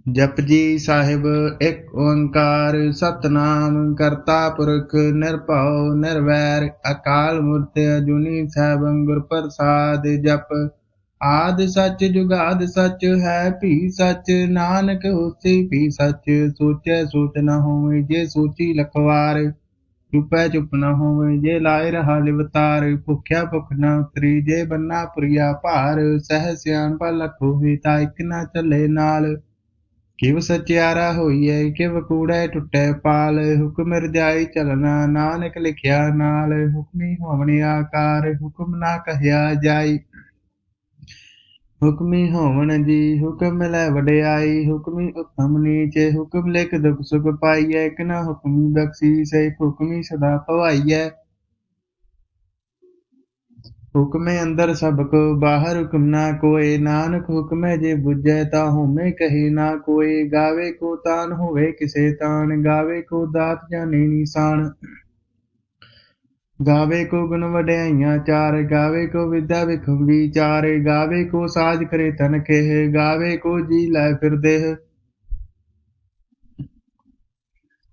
जपजी साहिब एक ओंकार सतनाम करता पुरख निरभउ निर्वैर अकाल मूर्त अजूनी सैभं गुर प्रसाद जप आदि सच जुगाद सच है भी सच नानक होसी भी सच सोचै सोच न होवे जे सोची लखवार चुपै चुप न होवे जे लाए रहा लिवतार भुख्या भुख न उतरी जे बन्ना पुरिया भार सह सियाणपा लख होई ता इक न चले नाल किव सचियारा होइए किव कूड़े टुटे पाल हुक्म रजाई चलना नानक लिखिया नाल हुक्मी होवनी आकार हुक्म ना कहया जाई हुक्मी होवन जी हुक्म मिलै वडियाई हुक्मी उत्तम नीच हुक्म लिख दुख सुख पाइयै एक न हुक्मी बख्शीस हुक्मी सदा भवाइयै हुक्मे अंदर सब को बाहर हुक्म ना कोय नानक हुक्मे जे बुझै ता होमे कही ना कोय गावे को तान होवे किसे तान गावे को दात जाने निशान गावे को गुण वड्याइयां चार गावे को विद्या विखम विचार गावे को साज करे तन खेह गावे को जी लै फिर देह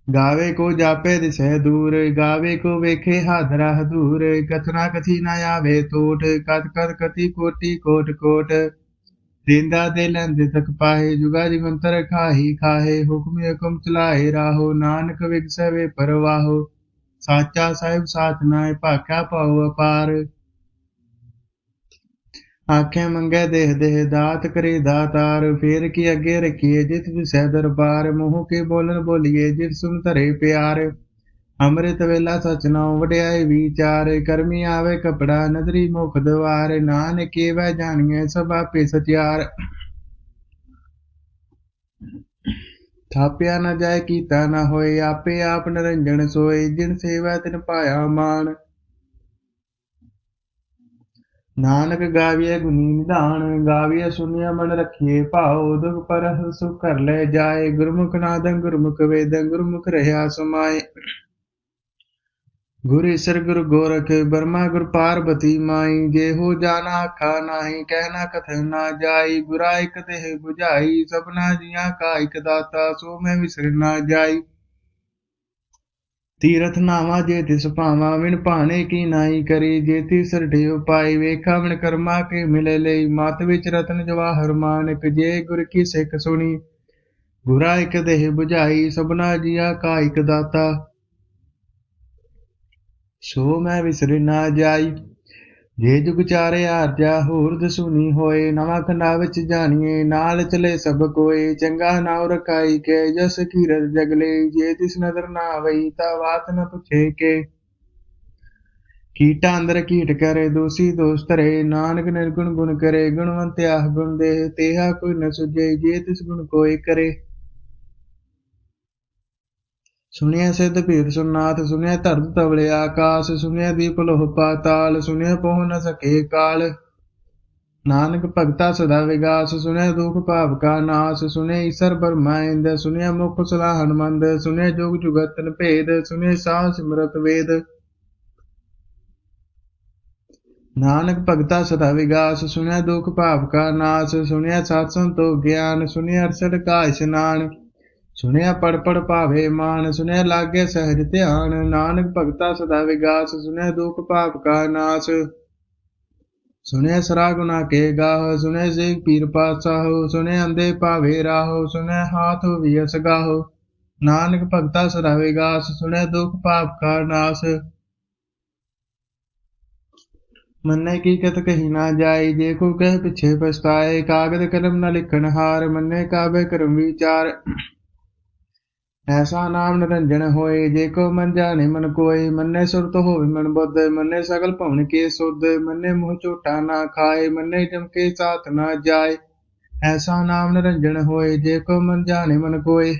गावे को जापे दिसै दूर गावे को वेखे हादरा हदूर कथना कथी न आवे टोट कथ कथ कथी कोटि कोट कोट देंदा दे लैंदे तक पाहे जुगा जगंतर खाही खाहे हुक्म हुक्म चलाए राहो नानक विगसै वे परवाहो साचा साहिब साथ नाए भाख्या पाओ अपार आखें मंगै देह देह दात करे दातार फेर की अगे रखिए जित विसै दरबार मुँह के बोलन बोलिए जित सुन धरे प्यार अमृत वेला सच नाउ वड्याई विचार करमी आवे कपड़ा नदरी मुख द्वार नानक केवै जानिए सब आपे सचियार थापिया न जाय कीता न होए आपे आप निरंजन सोए जिन सेवा तिन पाया मान नानक गाविय गुनी निधान गाविय सुनिय मन रखिए भाओ दुख पर सुख कर ले जाए गुरमुख नादं गुरमुख वेदं गुरमुख रहा समाए गुर ईसर गुरु गोरख ब्रह्मा गुरु पार्वती माई जेहो जाना आखा नाही कहना कथन ना जाई गुरा एक देह बुझाई सबना जिया का एक दाता सो मैं विसर ना जाई तीरथ नावा जे तिस पावा विन पाने की नाई करी जे तिस ढेव पाई वेखा विन कर्मा के मिले ले मात विच रतन जवाहर मानक जे गुर की सिख सुनी गुरा एक देह बुझाई सबना जिया का एक दाता सो मैं विसर ना जाई जे जुग चारे आरजा होर दसुनी होए नवा खंडा विच जानिए नाल चले सब कोए चंगा नाव रखाई के जस कीरत जगले जे तिस नदर ना आवई ता बात न पुछे के कीटा अंदर कीट करे दोषी दोष धरे नानक निर्गुण गुण करे गुणवंत आह गुण दे तेहा कोई न सुझे जे तिस गुण कोई करे सुनिया सिद्ध भीर सुनाथ सुनिया धरत तवले आकाश सुनिया दीप लोह पाताल सुनिया पहुँ न सके काल नानक भगता सदा विगास सुनिया दुख पाप का नाश सुनिया ईसर ब्रह्मांड सुनिया मुख सलाहन मंद सुनिया जोग जुगतन भेद सुनिया साह सिमरत वेद नानक भगता सदा विगास सुनिया दुख पाप का नाश सुनिया सत संतोख ज्ञान सुनिया अरसठ का स्नान सुनिया पढ़ पढ़ पावे मान सुनिया लागे सहज ध्यान नानक भगता सदा विगास सुनिया दुख पाप का नाश सुनिया सरा गुना के गाह सुनिया से पीर पातशाहो सुनिया अंधे पावे राहो सुनिया हाथ वियस गाहो नानक भगता सदा विगास सुनिया दुख पाप का नाश मन्ने की कत कही ना जाए जे को कह पिछे पछताए कागद कलम न लिखन हार मन्ने काबे करम विचार ऐसा नाम निरंजन होए जेको मन जाने मन कोय मन्ने सुरत होवे मन बुद्ध मन्ने सकल भवन के सुध मन्ने मुँह झूठा ना खाए मन्ने जम के साथ ना जाए ऐसा नाम निरंजन होए जेको मन जाने मन कोय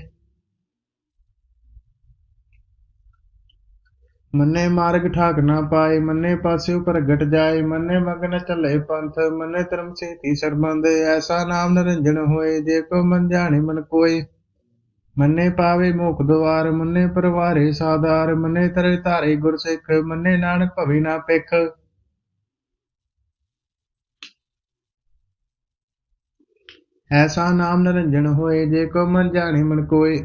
मन्ने मार्ग ठाक ना पाए मन्ने पास्यु प्रगट जाए मन्ने मगन चले पंथ मन्ने धर्म सेती सरबंध ऐसा नाम निरंजन होए जेको मन जाने मन कोय मन्ने पावे मोख द्वार मन्ने परवारे साधार मन्ने तरे तारे गुर सिख मन्ने नानक भवे ना पिख ऐसा नाम निरंजन होए, जे को मन जाने मन कोय।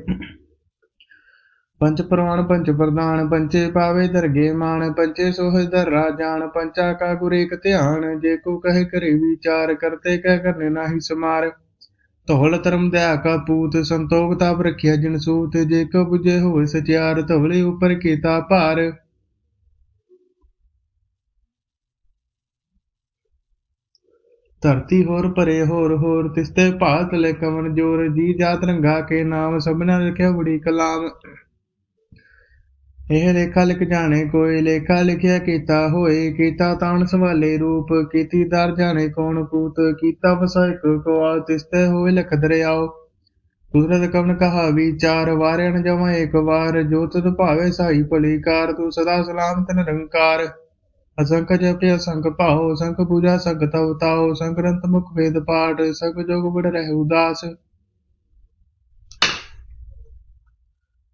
पंच प्रमाण पंच प्रधान, पंचे पावे दरगे मान, पंचे सोह दर्रा जान, पंचा का गुर एक ध्यान। जे को कहे करे विचार, करते कह करने नाही समार। धौल धर्म दया का पूत, संतोख ताप रखिया जिन सूत। जे को बुझे होए सचियार, धवले ऊपर कीता पार। धरती होर परे होर, तिसते भात ले कवन जोर। जी जात रंगा के नाम, सबने रखिया बड़ी कलाम। ਇਹ ਲੇਖਾ ਲਿਖ ਜਾਣੇ ਕੋਈ, ਲੇਖਾ ਲਿਖਿਆ ਕੀਤਾ ਹੋਏ। ਕੀਤਾ ਤਾਣ ਸਵਾਲੇ ਰੂਪ, ਕੀਤੀ ਦਰ ਜਾਣੇ ਕੌਣ ਪੂਤ। ਕੀਤਾ ਵਸਾਇਕ ਕੋਆਲ, ਤਿਸਤੇ ਹੋਏ ਲਿਖ ਦਰਿਆਓ। ਕੁਦਰਤ ਕਵਨ ਕਹਾ ਵਿਚਾਰ, ਵਾਰਿਆ ਜਮਾ ਇੱਕ ਵਾਰ। ਜੋ ਤੁਧ ਭਾਵੇ ਸਾਈ ਭਲੀ ਕਾਰ, ਤੂੰ ਸਦਾ ਸਲਾਮਤ ਨਿਰੰਕਾਰ। असंख जपे असंख पाओ, संख पूजा संख तव ताओ। संक्रंत मुख वेद पाठ, संख जोग बड़ रहे उदास।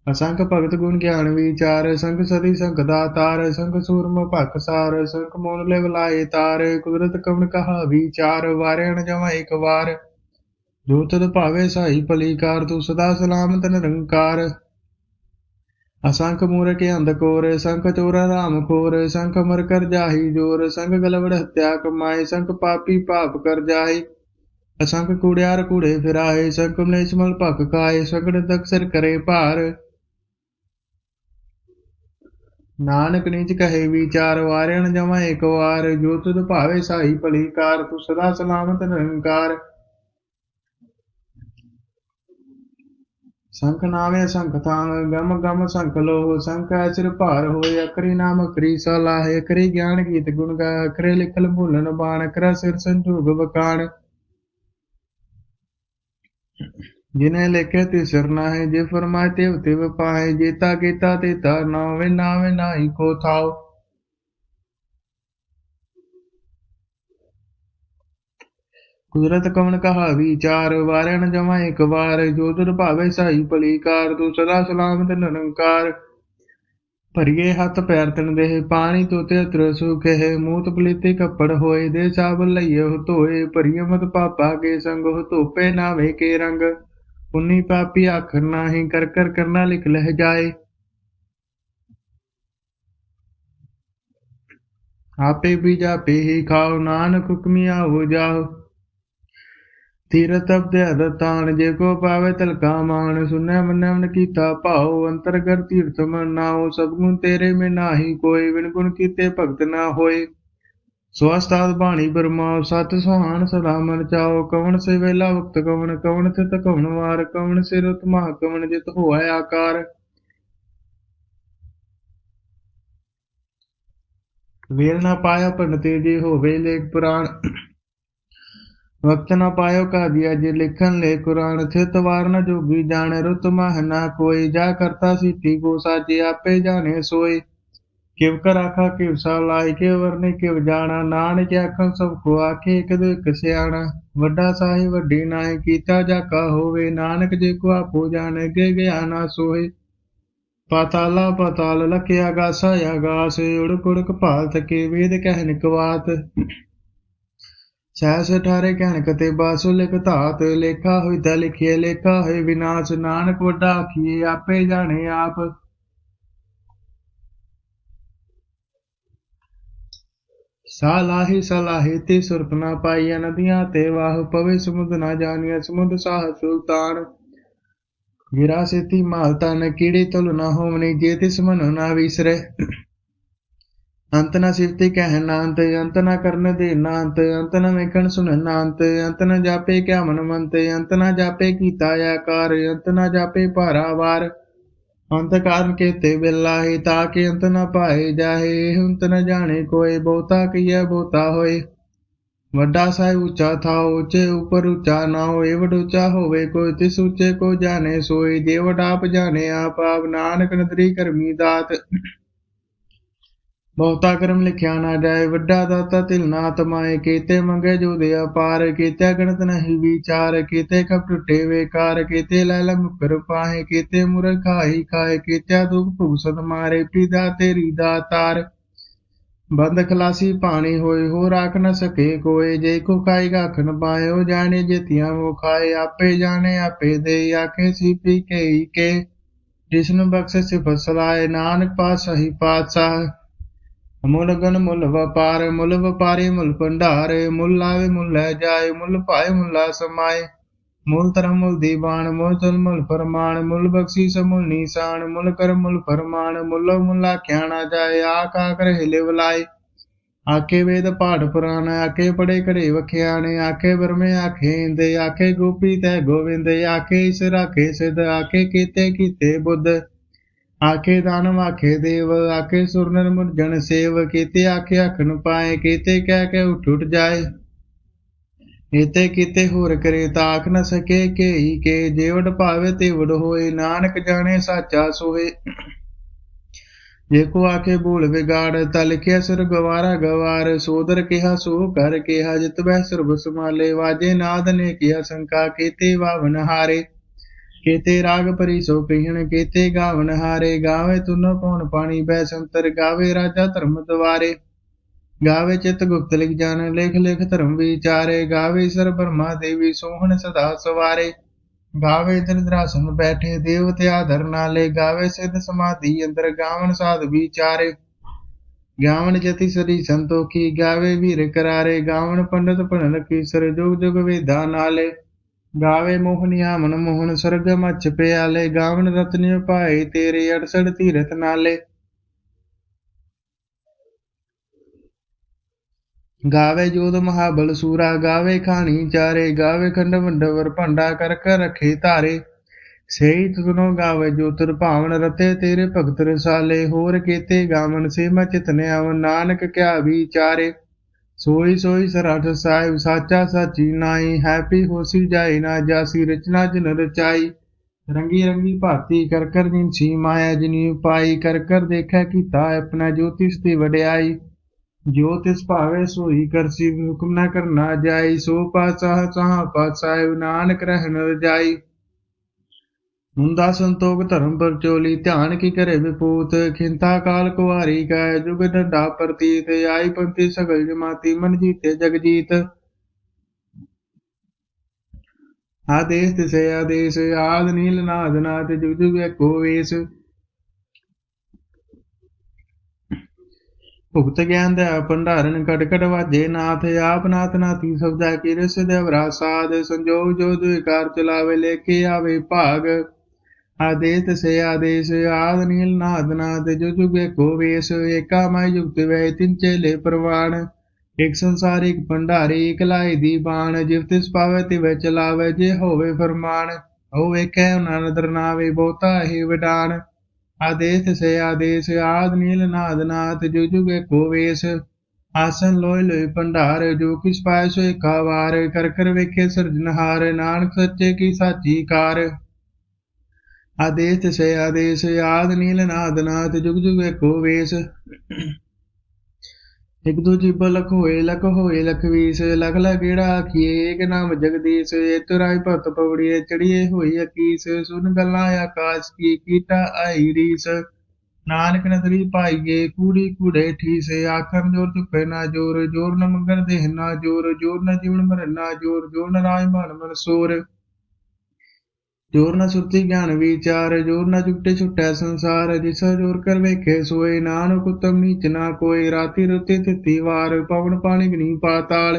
असंख भगत गुण ज्ञान विचार, संख सदी संख दातार। संख सूरम भख सार, संख मोन ले लाए तार। कुदरत कवण कहा विचार, वारिया जमा एक वार। जो तुद भावे साई भली कार, तू सदा सलामत निरंकार। असंख मूर्ख अंधकोर, संख चोरा राम खोर। संख मर कर जाही जोर, संख गलवड़ हत्या कमाए। संख पापी पाप कर जाए, असंख कूड़ियार कूड़े फिराए। संख मलेश मल भख खाए, संकट तक सिर करे भार। नानक नीच कहे विचार, वारिया जमा एक वार। जो तुद भावे साई भली कार, तू सदा सलामत निरंकार। संख नावे संख थांग, गम गम संख लोह। संख सिर भार होए, अखरी नाम अखरी सलाह। अखरी ज्ञान गीत गुण गा, अखरे लिखल भूलन बाण। अखरा सिर संजोग बखान, जिन्हें लिखे तिसर नाहे। जे फरमाए तिव तिव पाए, जेता केता तेता नावे। नावे नाही को थाओ। कुदरत कवण कहा विचार, वारिया जमा एक वार। जो तुद भावे साई भली कार, तू सदा सलामत निरंकार। भरिए हथ पैर तन देह, पानी तोते अत्र सुख है। मूत पलीते कपड़ होए, दे साबन लइये हो धोए। भरिए मत पापा के संग, हो धोपे नावे के रंग। पुन्नी पापी आखर नाही, कर कर करना लिख लह जाए। आपे भी जापे ही खाओ, नानक हुक्मी आओ जाओ। तीरथ अब्द तान, जे को पावे तलका मान। सुनै मनै मन कीता भाओ, अंतरगर तीर्थ मन नाओ। सब गुण तेरे में नाही कोय, बिन गुण कीते भगत ना होए। स्वस्थाद बाणी बरमाओ, सत सुहान सदा मन चाओ। कवन से वेला वक्त कवन, कवन थित कवन वार। कवन से रुत माह, कवन जित होए आकार। वेल ना पाया पंडिते, जे होवे लेख पुराण। वक्त न पायो का दिया, जे लिखन ले कुरान। थित वार न जोगी जाने, रुत माह ना कोई। जा करता सीटी को साजे, आपे जाने सोए। किव कर आखा किव सालाई, किव वरने किव जाना। नानक आखन सबको आखे, एक दो एक सियाणा। वड्डा साहि वड्डी नाहि, कीता जाका होवे। नानक जे को आपो जाने, गे गया ना सोए। पाताला पाताल लखे, आगासा आगास। उड़क उड़क भाल थके, वेद कह निकवात। सहस अठारे कहन कते, बासु लिख धात। लेखा होई ता लिखिए, लेखा होए विनाश। नानक वड्डा आखिए, आपे जाने आप। सलाही ते सुरत ना पाइया, नदियां ते वाह। पवे समुद्र ना जानिया, समुद्र साह सुल्तान। गिरा सेती माल तन, कीड़े तुल ना होवनी। जे तिस मनो ना विसरे, अंत न सिफति कह नांत। अंत न करन दे नांत, अंत न वेखन सुन नांत। अंत न जापे क्या मन मंत, अंत न जापे कीता आकार। अंत न जापे पारावार, अंत कारण केते बिलाहे। ताके अंत न पाए जाहे, अंत न जाने कोय। बहुता किया बहुता होए, वड्डा साहिब ऊंचा था। ऊंचे ऊपर ऊंचा ना हो, एवड ऊंचा होवे कोय। तिस ऊंचे को जाने सोए, जेवड आप जाने आप। आप नानक नदरी करमी दात। बहुता कर्म लिखिया ना जाए, वड्डा दाता तिल ना तमाए। केते मंगे जो दया पार, केते गणत नहीं विचार। केते कप टुटे बेकार, केते लैल मुकर पाहे। केते मुर खाई खाए, केत्या दुख भुग सत मारे। पीदा तेरी दातार, बंद खलासी पानी होए हो राख न सके कोय। जय को खाएगा खन पाए हो जाने जेतिया वो खाए। आपे जाने आपे दे आखे सीपी के जिसनु बख्श सिफ सलाए। नानक पातशाही पातशाह। मुल गन मुल वपार मुल वपारी मुल भंडार। मुल लावे मुल लै जाए मुल पाए मुला समाए। मूल धर्म मूल दीवान मूल तुल मूल फरमान। मूल बख्शीस मूल निशान मूल कर मूल फरमान। मुलो मुला क्या ना जाए आख आकर हिले बुलाए। आखे वेद पाठ पुराण आखे पढ़े करे वख्याण। आखे बरमे आखे इंद आखे गोपी तै गोविंद। आखे ईश्वर आखे सिद्ध आखे कीते कीते बुद्ध। आखे दानव आखे देव आखे सुर नर मुरजन सेव। कीते आखे अखन पाए कीते कह के उठ उठ जाए। एते कीते होर करे ताक न सके के जेवड़ पावे तेवड़ होए। नानक जाने साचा सोए। जेको आखे भूल विगाड़ तल के सुर गवारा गवार। सोदर केहा सो कर केहा जित वह सर्ब समाले। वाजे नाद ने किया शंका केते वावन हारे। केते राग परी सो कहिन केते गावन हारे। गावे तुनो पौन पानी बह संतर गावे राजा धर्म द्वारे। गावे चित गुप्त लिख जान लेख लेख धर्म विचारे। गावे सर ब्रह्मा देवी सोहन सदा सवारे। गावे इंद्रासन बैठे देवते आधर नाले। गावे सिद्ध समाधि अंदर गावन साध विचारे। गावन जति सरी संतोखी गावे वीर करारे। गावन पंडित पढ़न कीसर जुग जुग वेदा नाले। गावे मोहनिया मन मोहन स्वर्ग मच्छ प्याले। गावन रत्न पाए तेरे 68 तीरथ नाले। गावे जोध महाबल सूरा गावे खानी चारे। गावे खंड मंडवर भंडा कर कर रखे तारे। सही सुनो गावे जो तुर भावन रते तेरे भगत रसाले। होर केते गावन से मैं चितने आवन नानक क्या विचारे। सोई सोई सराठ साहिब साचा साची नाई। हैप्पी होसी जाई ना जासी रचना जिन रचाई। रंगी रंगी भांति कर कर जिनसी माया जिनी पाई। कर कर देखा कीता अपना ज्योतिष दी वड्याई। जो तिस भावे सोई करसी हुक्म न करना जाई। सो पातशाह चाह पातशाह नानक रहन रजाई। मुंदा संतोख धर्म पर चोली ध्यान की करे विपूत। खिंता काल कुआरी का जुग डंडा प्रतीत। आई पंथी सगल जमाती मन जीते जग जीत। आदेश तिसे आदेश आद नील नाद नाथ जुग जुग एको वेश। भुगत ज्ञान दया भंडारण कट कट वाजे नाथ। आप नाथ नाथी सब जाकी रस देवरा साध। संजोग जो द्विकार चलावे लेके आवे भाग। आदेश से आदेश आद नील नाद नाथ जो जुग को वेश। एका माय युक्त वह तिन चेले प्रवाण। एक संसार एक भंडारी एक लाई दी बाण। जिव तिस पावे तिव चलावे जे होवे फरमान। हो वेखे नानदर नावे बहुता ही विडान। आदेश से आदेश आद नील नाद नाथ जो जुग को वेश। आसन लोय लोय भंडार जो किस पाए सो एका वार। कर कर वेखे सिरजनहार नानक सच्चे की साची कार। आदेश से आदेश आद नील नाद नाथ जुग जुग को वेश। एक दो जीव लख होए लख बीस। लख लगेड़ा आखिए एक नाम जगदीश। तुराई भगत पवड़िए चढ़िए हुई अकीस। सुन गल्ला आकाश की कीटा आई रीस। नानक नदरी पाइए कूड़ी कूड़े ठीस। आखर जोर चुके ना जोर जोर न मगर देह ना जोर। जोर न जीवन मर ना जोर जोर न राय मन मन सोर। जोर न सुरती ज्ञान विचार जोर न जुगटे छुटै संसार। जिसा जोर कर वेखे सोए नानक उत्तम नीच ना कोय। राति रुति तिथि वार पवन पानी गनी पाताल।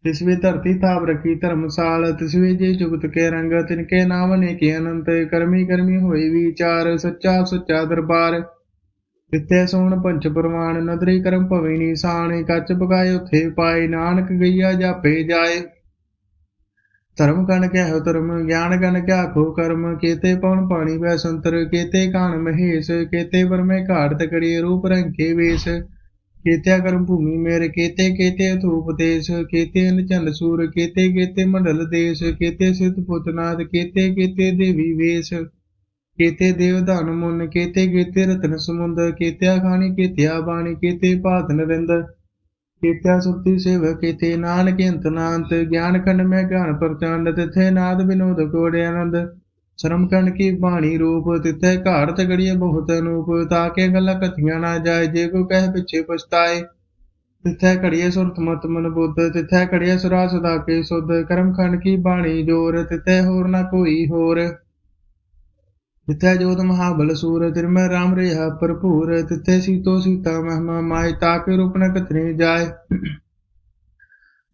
तिसवे धरती ताप रखी धर्मसाल। तिसवे जे जुगत के रंग तिनके नाम अनेके अनंत। करमी करमी होए विचार सच्चा सच्चा दरबार। तिथे सोन पंच प्रमाण नदरी करम पवे निशान। कच पकाए उथे पाए नानक गैया जापे जाए। धर्म गण क्या हो धर्म ज्ञान गण क्या खो कर्म। केते पवन पानी वह संतर केते कान महेश। केते वर में घाट तकड़ी रूप रंग के वेश। केत्या कर्म भूमि मेरे केते केते अथूप देश। केते चंद सूर केते केते मंडल देश। केते सिद्ध पुतनाथ केते केते देवी वेश। केते देवदान मुन केते केते रत्न समुंद। केत्या खानी केत्या बाणी केते पात नरिंद। केत्या सुरती सेव केते नानक अंत नांत। ज्ञान खंड में ज्ञान प्रचंड तिथे नाद विनोद कोड़े आनंद। ਸ਼ਰਮ ਕੀ ਬਾਣੀ ਰੂਪ ਤਿੱਥੈ ਘਾੜਤ ਗੜੀਏ ਬਹੁਤ ਅਨੂਪ ਤਾਕੇ ਗੱਲਾਂ ਕਥੀਆਂ ਨਾ ਜਾਏ ਜੇ ਕੋ ਕਹਿ ਪਿੱਛੇ ਪਛਤਾਏ ਤਿੱਥੈ ਘੜੀਏ ਸੁਰਤ ਮਤ ਮਨ ਬੁੱਧ ਤਿੱਥੈ ਘੜੀਏ ਸੁਰਾ ਸਦਾ ਕੇ ਸੁਧ ਕਰਮਖੰਡ ਕੀ ਬਾਣੀ ਜੋਰ ਤਿੱਥੈ ਹੋਰ ਨਾ ਕੋਈ ਹੋਰ ਤਿੱਥੈ ਜੋਤ ਮਹਾਬਲ ਸੂਰ ਤਿਰਮੈ ਰਾਮ ਰਿਹਾ ਭਰਪੂਰ ਤਿੱਥੈ ਸੀਤੋ ਸੀਤਾ ਮਹਿਮਾ ਮਾਏ ਤਾਕੇ ਰੂਪ ਨ ਕਥਨੇ ਜਾਏ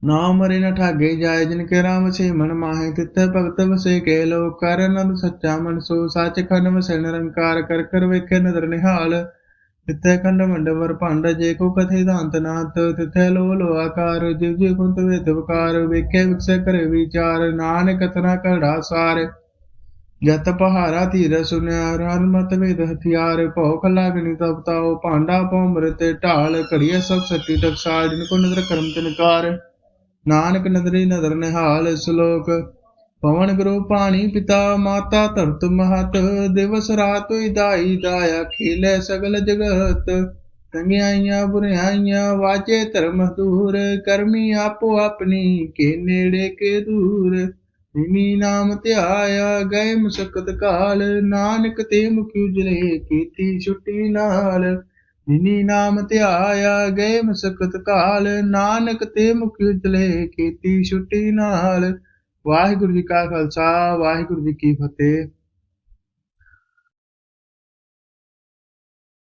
ਨਾਮ ਮਰੇ ਨ ਠਾਗੇ ਜਾਏ ਜਿਨ ਕੇ ਰਾਮ ਸੇ ਮਨ ਮਾਹੇ ਤਿੱਥੈ ਭਗਤ ਵਸੇ ਕੇ ਲੋ ਕਰ ਆਨੰਦ ਸੱਚਾ ਮਨ ਸੋ ਸੱਚ ਖੰਡ ਵਸੈ ਨਿਰੰਕਾਰ ਕਰ ਕਰ ਵੇਖੇ ਨਦਰ ਨਿਹਾਲ ਤਿੱਥੈ ਖੰਡ ਮੰਡਵਰ ਭੰਡ ਜੇ ਕੋ ਕਥੇ ਦਾੰਤ ਨਾਥ ਤਿੱਥੈ ਲੋ ਲੋ ਆਕਾਰ ਜਿਵ ਜਿਵ ਕੁੰਤ ਵੇਦ ਵਕਾਰ ਵੇਖੇ ਵਿਕਸੈ ਕਰੇ ਵਿਚਾਰ ਨਾਨਕ ਕਤਨਾ ਕੜਾ ਸਾਰ ਜਤ ਪਹਾਰਾ ਧੀਰ ਸੁਨਿਆ ਰਨ ਮਤ ਵੇਦ ਹਥਿਆਰ ਭਉ ਖਲਾ ਗਣੀ ਤਪ ਤਾਓ ਭਾਂਡਾ ਪਉ ਮ੍ਰਿਤ ਢਾਲ ਘੜੀਏ ਸਭ ਸੱਟੀ ਟਕਸਾਲ ਜਿਨ ਕੋ ਨਦਰ ਕਰਮ ਤਿਨਕਾਰ ਨਾਨਕ ਨਦਰੀ ਨਦਰ ਨਿਹਾਲ ਸ਼ਲੋਕ ਪਵਨ ਗੁਰੂ ਪਾਣੀ ਪਿਤਾ ਮਾਤਾ ਧਰਤ ਮਹਤ ਦਿਵਸ ਰਾਤ ਦਾਈ ਦਾਇਆ ਖੇਲੇ ਸਗਲ ਜਗਤ ਚੰਗਿਆਈਆਂ ਬੁਰਿਆਈਆਂ ਵਾਜੇ ਧਰਮ ਦੂਰ ਕਰਮੀ ਆਪੋ ਆਪਣੀ ਕੇ ਨੇੜੇ ਕੇ ਦੂਰ ਜਿਨੀ ਨਾਮ ਧਿਆਇਆ ਗਏ ਮੁਸਕਤ ਕਾਲ ਨਾਨਕ ਤੇ ਮੁਖ ਉਜਲੇ ਕੀਤੀ ਛੁੱਟੀ ਨਾਲ ਜਿਨੀ ਨਾਮ ਧਿਆਇਆ ਗਏ ਮੁਸਕਤ ਕਾਲ ਨਾਨਕ ਤੇ ਮੁਖ ਉਜਲੇ ਕੀਤੀ ਛੁੱਟੀ ਨਾਲ ਵਾਹਿਗੁਰੂ ਜੀ ਕਾ ਖਾਲਸਾ ਵਾਹਿਗੁਰੂ ਜੀ ਕੀ ਫਤਿਹ।